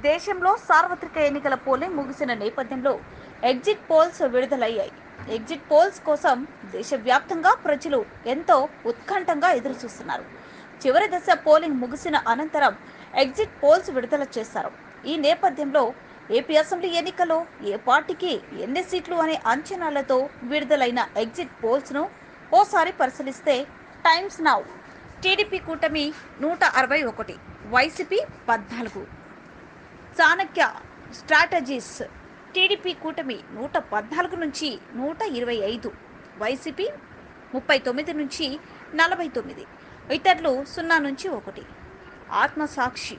దేశంలో సార్వత్రిక ఎన్నికల పోలింగ్ ముగిసిన నేపథ్యంలో ఎగ్జిట్ పోల్స్ విడుదలయ్యాయి. ఎగ్జిట్ పోల్స్ కోసం దేశవ్యాప్తంగా ప్రజలు ఎంతో ఉత్కంఠంగా ఎదురుచూస్తున్నారు. చివరి దశ పోలింగ్ ముగిసిన అనంతరం ఎగ్జిట్ పోల్స్ విడుదల చేశారు. ఈ నేపథ్యంలో ఏపీ అసెంబ్లీ ఎన్నికల్లో ఏ పార్టీకి ఎన్ని సీట్లు అనే అంచనాలతో విడుదలైన ఎగ్జిట్ పోల్స్ను ఓసారి పరిశీలిస్తే టైమ్స్ నౌ టీడీపీ కూటమి 161, వైసీపీ 14, చాణక్య స్ట్రాటజీస్ టీడీపీ కూటమి 114 నుంచి 125, వైసీపీ 39 నుంచి 49, ఇతరులు 0 నుంచి 1, ఆత్మసాక్షి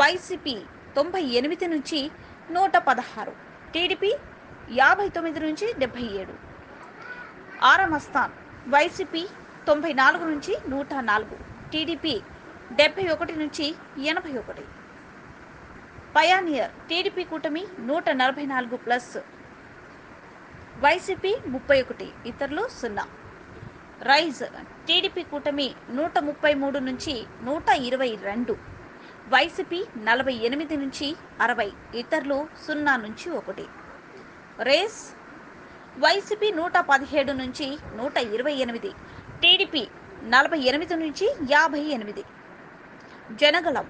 వైసీపీ 98 నుంచి 116, టీడీపీ 59 నుంచి 77, ఆరామస్థాన్ వైసీపీ 94 నుంచి 104, టీడీపీ 71 నుంచి 81, పయానియర్ టీడీపీ కూటమి 144 ప్లస్, వైసీపీ 31, ఇతరులు 0, రైజ్ టీడీపీ కూటమి 133 నుంచి 122, వైసీపీ 48 నుంచి 60, ఇతరులు 0 నుంచి 1, రేస్ వైసీపీ 117 నుంచి 128, టీడీపీ 48 నుంచి 58, జనగళం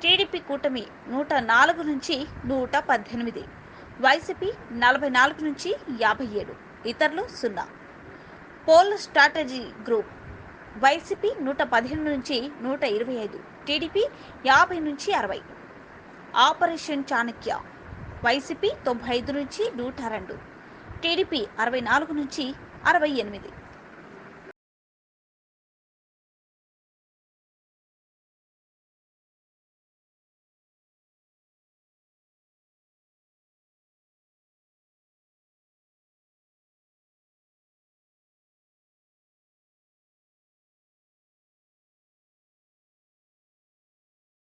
టీడీపీ కూటమి 104 నుంచి 118, వైసీపీ 44 నుంచి 57, ఇతరులు 0, పోల్ స్ట్రాటజీ గ్రూప్ వైసీపీ 115 నుంచి 125, టీడీపీ 50 నుంచి 60, ఆపరేషన్ చాణక్య వైసీపీ 95 నుంచి 102, టీడీపీ 64 నుంచి 68.